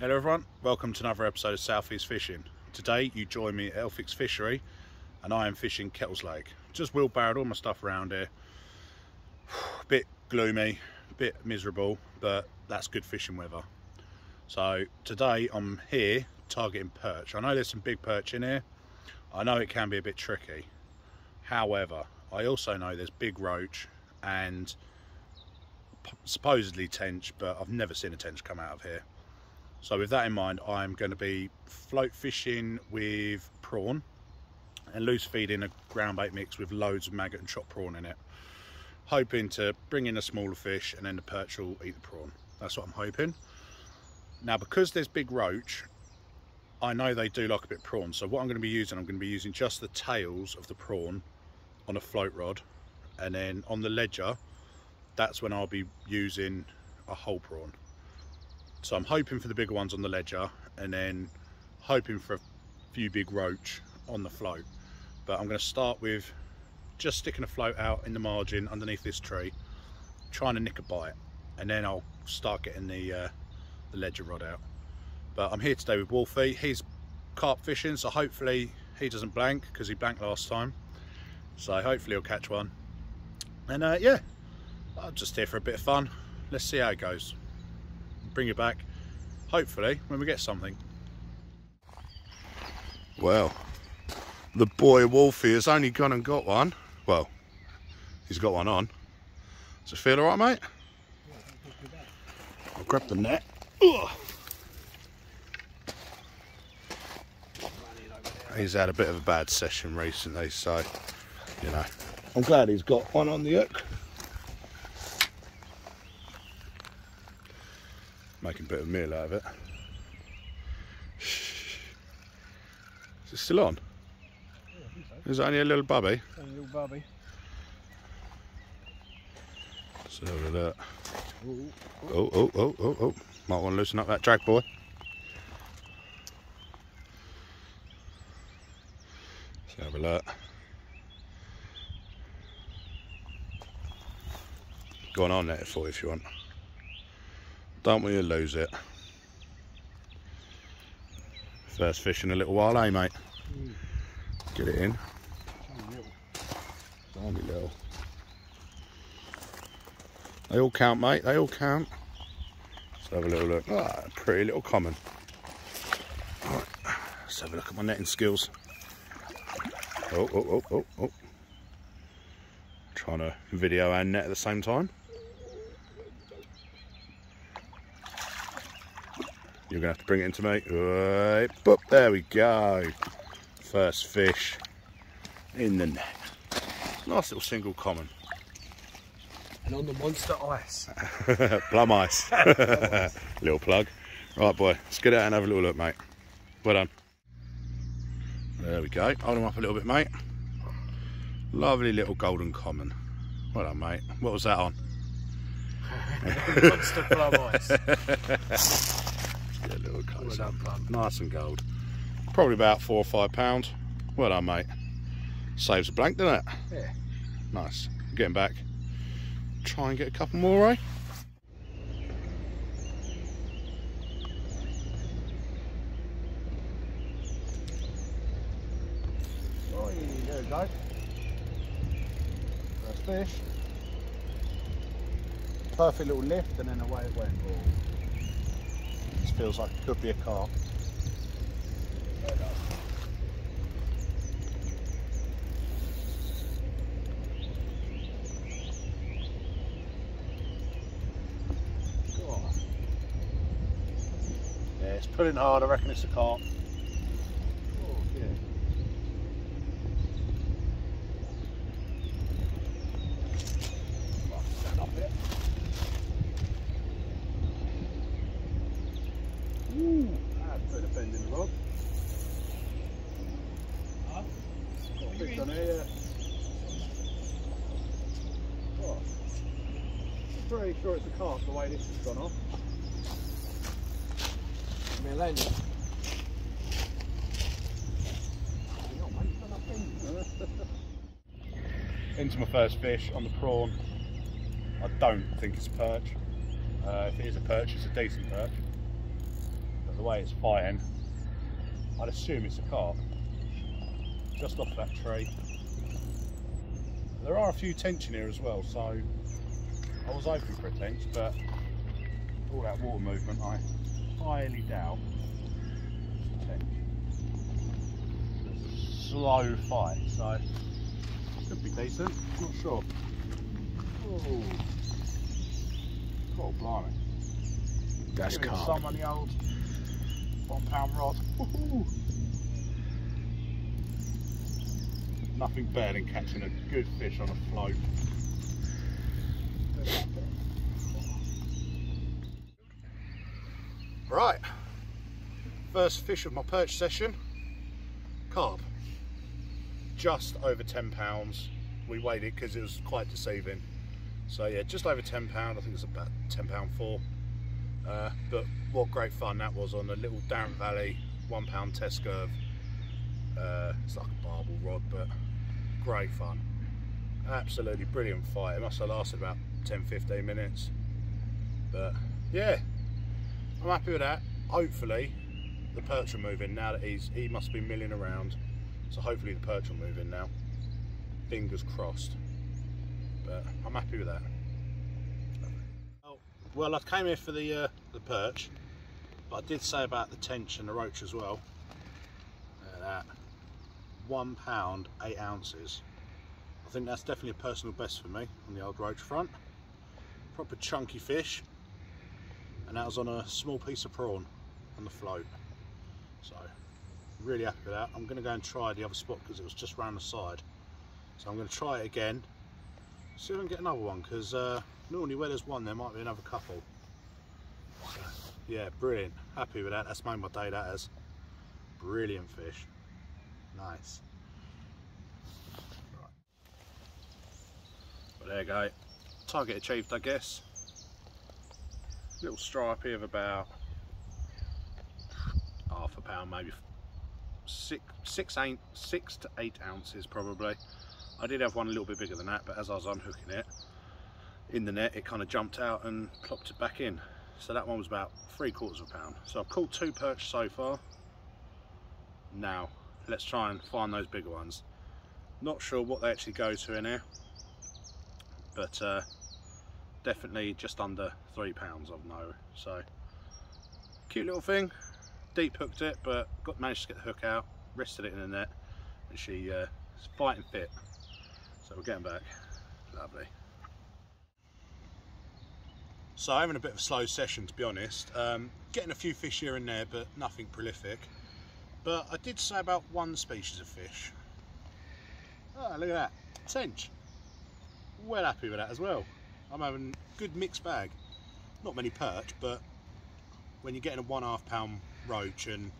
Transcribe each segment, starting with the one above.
Hello everyone, welcome to another episode of Southeast Fishing. Today you join me at Elphicks fishery and I am fishing Kettles Lake. Just wheelbarrowed all my stuff around here. A bit gloomy, a bit miserable, but that's good fishing weather. So today I'm here targeting perch. I know there's some big perch in here. I know it can be a bit tricky. However, I also know there's big roach and supposedly tench, but I've never seen a tench come out of here. So with that in mind, I'm going to be float fishing with prawn and loose feeding a ground bait mix with loads of maggot and chopped prawn in it. Hoping to bring in a smaller fish and then the perch will eat the prawn. That's what I'm hoping. Now, because there's big roach, I know they do like a bit of prawn. So what I'm going to be using just the tails of the prawn on a float rod. And then on the ledger, that's when I'll be using a whole prawn. So I'm hoping for the bigger ones on the ledger and then hoping for a few big roach on the float. But I'm going to start with just sticking a float out in the margin underneath this tree, trying to nick a bite, and then I'll start getting the ledger rod out. But I'm here today with Wolfie. He's carp fishing, so hopefully he doesn't blank, because he blanked last time. So hopefully he'll catch one. And yeah, I'm just here for a bit of fun. Let's see how it goes. Bring you back, hopefully, when we get something. Well, the boy Wolfie has only gone and got one. Well, he's got one on. Does it feel alright, mate? I'll grab the net. Ugh. He's had a bit of a bad session recently, so, you know, I'm glad he's got one on the hook. Making a bit of a meal out of it. Is it still on? Yeah, I think so. Is it only a little bubby? It's only a little bubby. Let's have a look. Oh. Might want to loosen up that drag, boy. Let's have a look. Go on net for you if you want. Don't want you to lose it. First fish in a little while, eh, mate? Get it in. Tiny little. They all count, mate. They all count. Let's have a little look. Ah, pretty little common. Right. Let's have a look at my netting skills. Oh. Trying to video and net at the same time. You're going to have to bring it into me. Right, boop, there we go. First fish in the net. Nice little single common. And on the monster ice. Plum ice. Little plug. Right, boy, let's get out and have a little look, mate. Well done. There we go. Hold him up a little bit, mate. Lovely little golden common. Well done, mate. What was that on? Monster plum ice. Get a little close up. Nice and gold. Probably about £4 or £5. Well done, mate. Saves a blank, doesn't it? Yeah. Nice. Getting back. Try and get a couple more, eh? Oh, there we go. First fish. Perfect little lift, and then away it went. This feels like it could be a carp. There it goes. Oh. Yeah, it's pulling hard. I reckon it's a carp. Oh, yeah. Stand up here. Ooh, that's put a bend in the rod. Huh? Got a fish on here, yeah. Oh. I'm pretty sure it's a carp the way this has gone off. Millennium. Into my first fish on the prawn. I don't think it's a perch. If it is a perch, it's a decent perch. but the way it's fighting, I'd assume it's a carp. Just off that tree. There are a few tench in here as well, so I was hoping for a tench, but all that water movement, I highly doubt it's a tench. It's a slow fight, so could be decent, not sure. Oh, God blimey. That's carp. Some on the old 1 pound rod. Nothing better than catching a good fish on a float. Right, first fish of my perch session, carp. Just over £10. We weighed it because it was quite deceiving. So yeah, just over £10. I think it's about £10.4. But what great fun that was on a little Darren Valley 1 pound test curve. It's like a barbel rod, but great fun. Absolutely brilliant fight. It must have lasted about 10-15 minutes. But yeah, I'm happy with that. Hopefully the perch will move in now that he must be milling around. So hopefully the perch will move in now. Fingers crossed. But I'm happy with that. Well, I came here for the perch, but I did say about the tench and the roach as well. Look at that. 1 pound 8 ounces. I think that's definitely a personal best for me on the old roach front. Proper chunky fish, and that was on a small piece of prawn on the float. So really happy with that. I'm going to go and try the other spot because it was just round the side. So I'm going to try it again, see if I can get another one, because normally where there's one there might be another couple. So, yeah, brilliant. Happy with that. That's made my day, that has. Brilliant fish. Nice. Right. But there you go. Target achieved, I guess. Little stripe here of about half a pound, maybe 6 to 8 ounces probably. I did have one a little bit bigger than that, but as I was unhooking it in the net, it kind of jumped out and plopped it back in. So that one was about 3/4 pound. So I've caught 2 perch so far. Now let's try and find those bigger ones. Not sure what they actually go to in here, but definitely just under 3 pounds of no. So cute little thing. Deep hooked it, but managed to get the hook out, rested it in the net, and she's fighting fit. So we're getting back. Lovely. So having a bit of a slow session, to be honest. Getting a few fish here and there, but nothing prolific. But I did say about one species of fish. Oh, look at that, tench. Well happy with that as well. I'm having a good mixed bag. Not many perch, but when you're getting a 1/2 pound roach and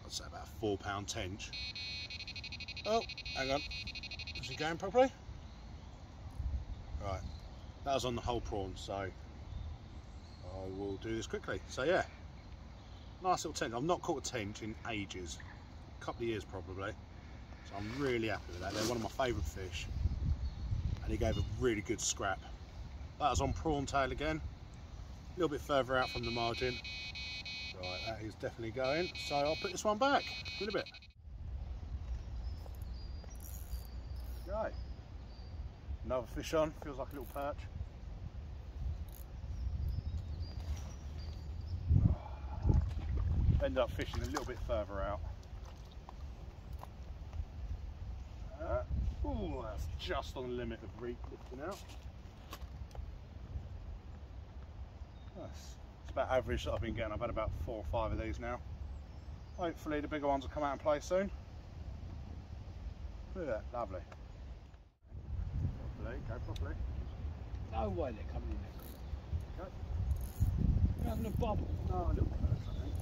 I'd say about a 4 pound tench. Oh, hang on. Is he going properly? Right, that was on the whole prawn, so I will do this quickly. So yeah, nice little tench. I've not caught a tench in ages, a couple of years probably. So I'm really happy with that. They're one of my favourite fish, and he gave a really good scrap. That was on prawn tail again, a little bit further out from the margin. Right, that is definitely going. So I'll put this one back in a bit. Right, another fish on. Feels like a little perch. End up fishing a little bit further out. Oh, that's just on the limit of lifting out. It's about average that I've been getting. I've had about 4 or 5 of these now. Hopefully the bigger ones will come out and play soon. Look at that, lovely. Properly, go properly. No way they're coming in there. Go. You're having a bubble. Oh, a little perch, I think.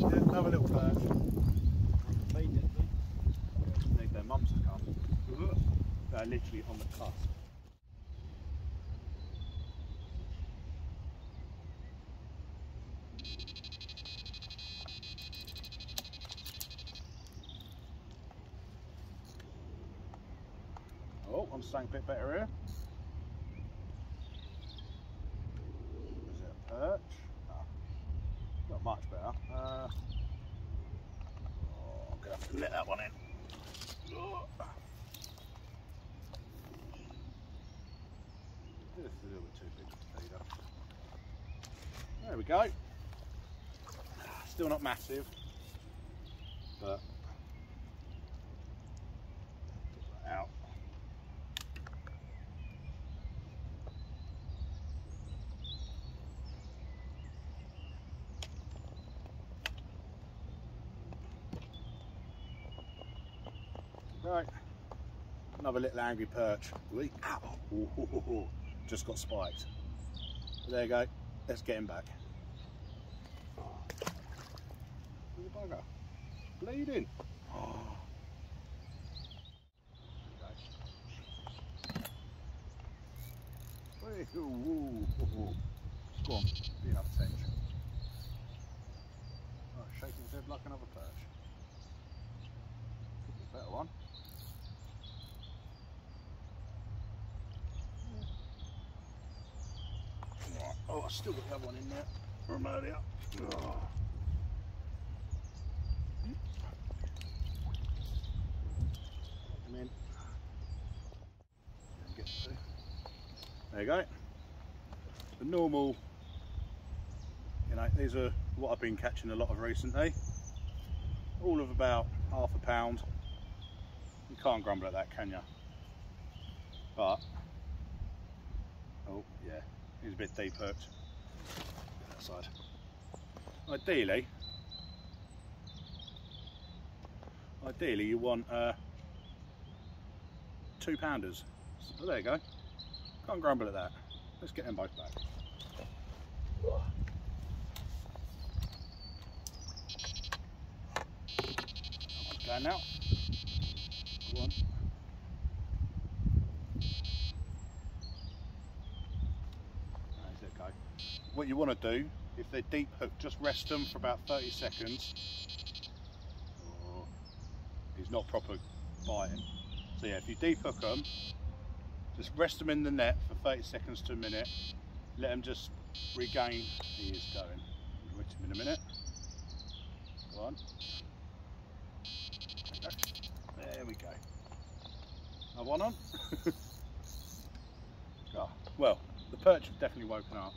Yeah, another little perch. Need their mums to come. They're literally on the cusp. Oh, I'm staying a bit better here. Let that one in. Just a little bit too big to feed up. There we go. Still not massive, but put that out. Right, another little angry perch. Ow. Ooh, just got spiked. There you go. Let's get him back. There's a bugger. Bleeding. Oh. Okay. Go on, be enough tension. Oh, shaking his head like another perch. Could be a better one. Right. Oh, I've still got the other one in there from earlier. Oh. Come in. There you go. The normal, you know, these are what I've been catching a lot of recently. All of about £1/2 pound. You can't grumble at that, can you? But, oh yeah, he's a bit deep hooked. That side. Ideally you want 2-pounders. So there you go. Can't grumble at that. Let's get them both back. Going now. Go on. There you go. What you want to do, if they're deep hooked, just rest them for about 30 seconds. Oh, he's not proper biting. So yeah, if you deep hook them, just rest them in the net for 30 seconds to a minute. Let them just regain. He is going. We'll wait him in a minute. Go on. There we go. Another one on. Oh, well, the perch have definitely woken up.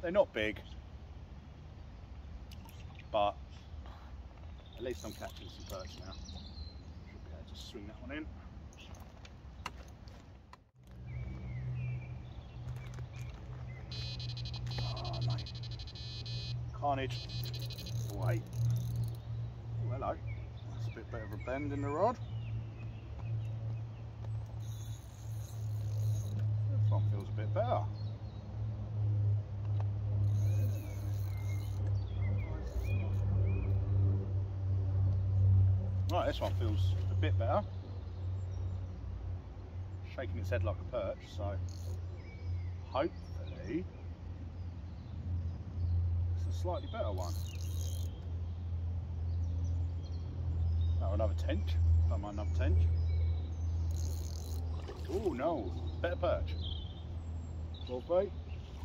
They're not big, but at least I'm catching some perch now. Should be able to swing that one in. Oh, mate. Carnage. Wait. Oh, hello. That's a bit better of a bend in the rod. This one feels a bit better. Right, this one feels a bit better. Shaking its head like a perch, so hopefully it's a slightly better one. Oh, another tench. Don't mind another tench. Oh no, better perch. Well, boy,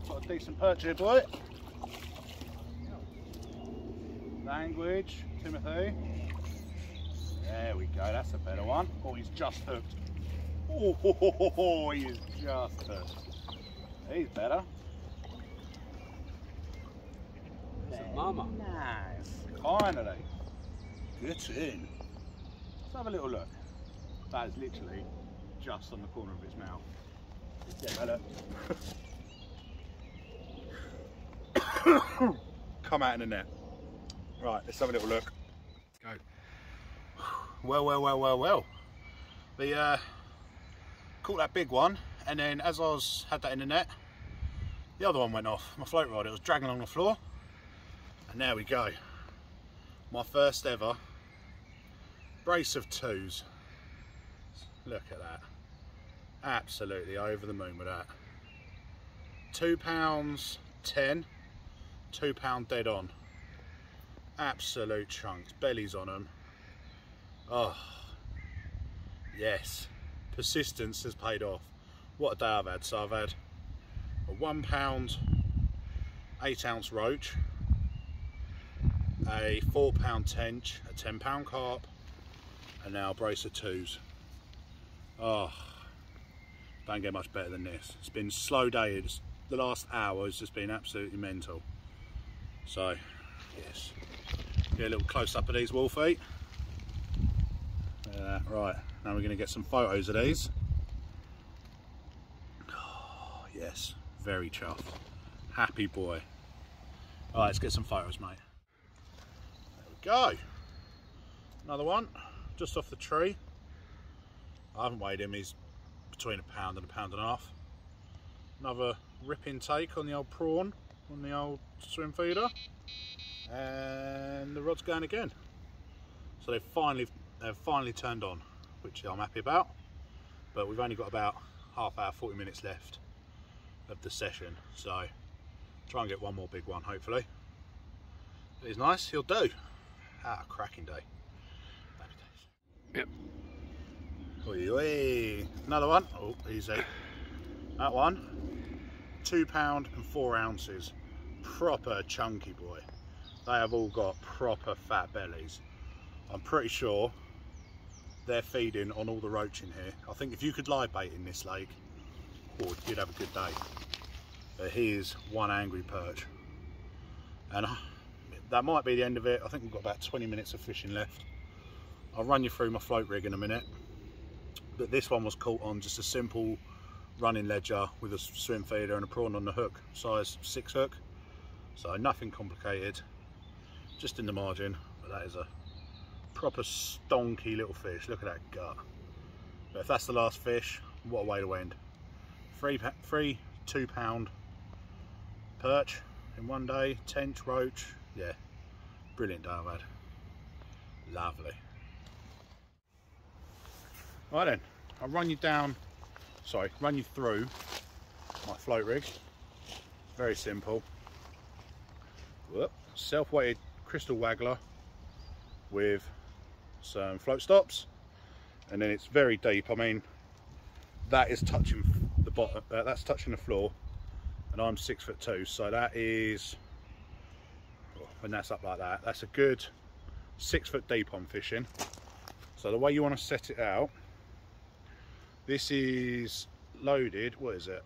got a decent perch here, boy. Language, Timothy. There we go, that's a better one. Oh, he's just hooked. Oh, he is just hooked. He's better. It's a mama. Nice. Finally. Get in. Let's have a little look. That is literally just on the corner of his mouth. Yeah, look. Come out in the net. Right, let's have a little look. Let's go. Well. The caught that big one, and then as I had that in the net, the other one went off. My float rod, it was dragging along the floor, and there we go. My first ever brace of twos. Look at that. Absolutely over the moon with that. £2.10, £2 dead on. Absolute chunks, bellies on them. Oh, yes. Persistence has paid off. What a day I've had. So I've had a £1 8-ounce roach, a 4-pound tench, a 10-pound carp, and now a brace of 2s. Oh, don't get much better than this. It's been slow day. The last hour has just been absolutely mental. So, yes, get a little close up of these wolf feet. Right, now we're going to get some photos of these. Oh, yes, very chuffed. Happy boy. All right, let's get some photos, mate. There we go. Another one, just off the tree. I haven't weighed him, he's between £1 and £1.5. Another ripping take on the old prawn, on the old swim feeder. And the rod's going again. So they've finally turned on, which I'm happy about. But we've only got about half hour, 40 minutes left of the session. So try and get one more big one, hopefully. But he's nice, he'll do. Ah, cracking day. Happy days. Yep. Oi, oi. Another one. Oh, easy. That one, £2 and 4 ounces. Proper chunky boy. They have all got proper fat bellies. I'm pretty sure they're feeding on all the roach in here. I think if you could live bait in this lake, oh, you'd have a good day. But here's one angry perch. And that might be the end of it. I think we've got about 20 minutes of fishing left. I'll run you through my float rig in a minute. But this one was caught on just a simple running ledger with a swim feeder and a prawn on the hook, size 6 hook. So nothing complicated, just in the margin. But that is a proper stonky little fish. Look at that gut. But if that's the last fish, what a way to end. Three 2-pound perch in one day, tench, roach. Yeah, brilliant day I've had. Lovely. Right then, I'll run you through my float rig. Very simple. Self-weighted crystal waggler with some float stops, and then it's very deep. I mean, that is touching the bottom, that's touching the floor, and I'm 6'2", so that is, when that's up like that, that's a good 6 foot deep I'm fishing. So the way you want to set it out, this is loaded, what is it,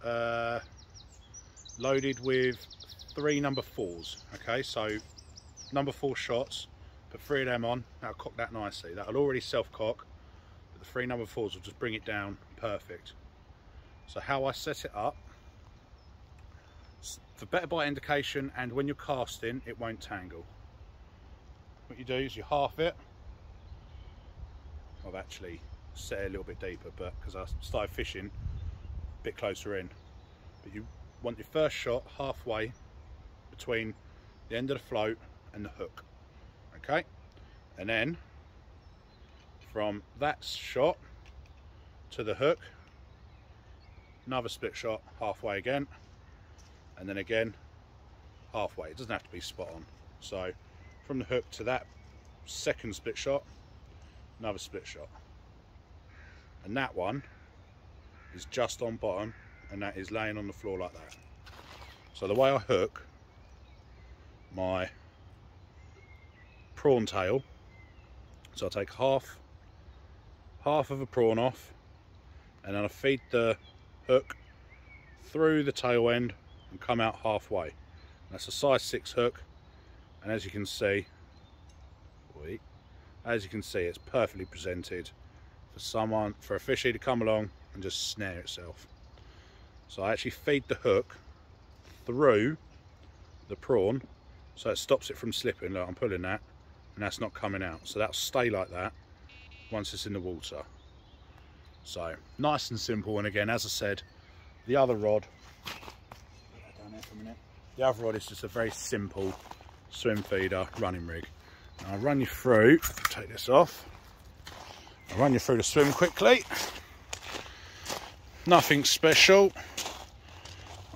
loaded with 3 number 4s. Okay, so number 4 shots, put 3 of them on, that'll cock that nicely. That'll already self-cock, but the 3 number 4s will just bring it down perfect. So how I set it up, for better bite indication, and when you're casting, it won't tangle. What you do is you half it. I've actually set it a little bit deeper, but because I started fishing a bit closer in. But you want your first shot halfway between the end of the float and the hook. Okay, and then from that shot to the hook, another split shot halfway again, and then again halfway. It doesn't have to be spot on. So from the hook to that second split shot, another split shot, and that one is just on bottom, and that is laying on the floor like that. So the way I hook my prawn tail, so I take half of a prawn off, and then I feed the hook through the tail end and come out halfway. And that's a size 6 hook, and as you can see, it's perfectly presented for a fishy to come along and just snare itself. So I actually feed the hook through the prawn, so it stops it from slipping. Look, I'm pulling that, and that's not coming out. So that'll stay like that once it's in the water. So nice and simple. And again, as I said, the other rod, down there for a minute. The other rod is just a very simple swim feeder running rig. Now I'll run you through, take this off, I'll run you through the swim quickly. Nothing special.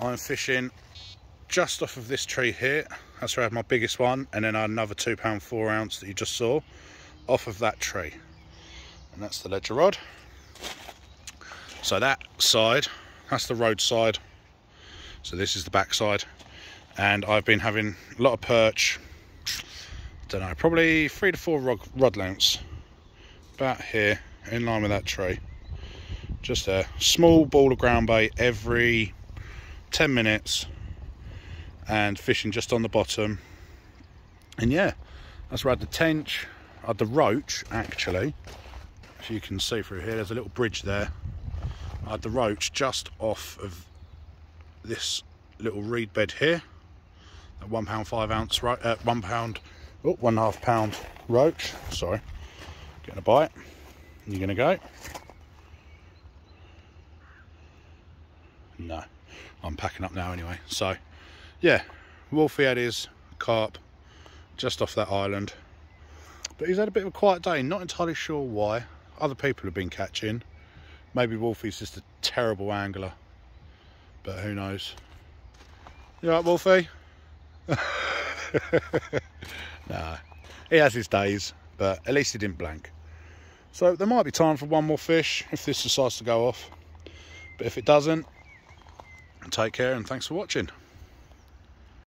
I'm fishing just off of this tree here. That's where I have my biggest one, and then I had another 2-pound 4 ounce that you just saw off of that tree. And that's the ledger rod. So that side, that's the road side. So this is the back side. And I've been having a lot of perch, don't know, probably 3 to 4 rod lengths. About here, in line with that tree. Just a small ball of ground bait every 10 minutes and fishing just on the bottom. And yeah, that's where I had the tench, I had the roach actually. As you can see through here, there's a little bridge there. I had the roach just off of this little reed bed here. A 1 pound 5 ounce, 1 pound, oh, 1.5 pound roach. Sorry, getting a bite. You're gonna go? No, I'm packing up now anyway. So yeah, Wolfie had his carp just off that island, but he's had a bit of a quiet day. Not entirely sure why. Other people have been catching. Maybe Wolfie's just a terrible angler, but who knows. You all right, Wolfie? Nah, he has his days, but at least he didn't blank. So there might be time for one more fish if this decides to go off, but if it doesn't, take care and thanks for watching.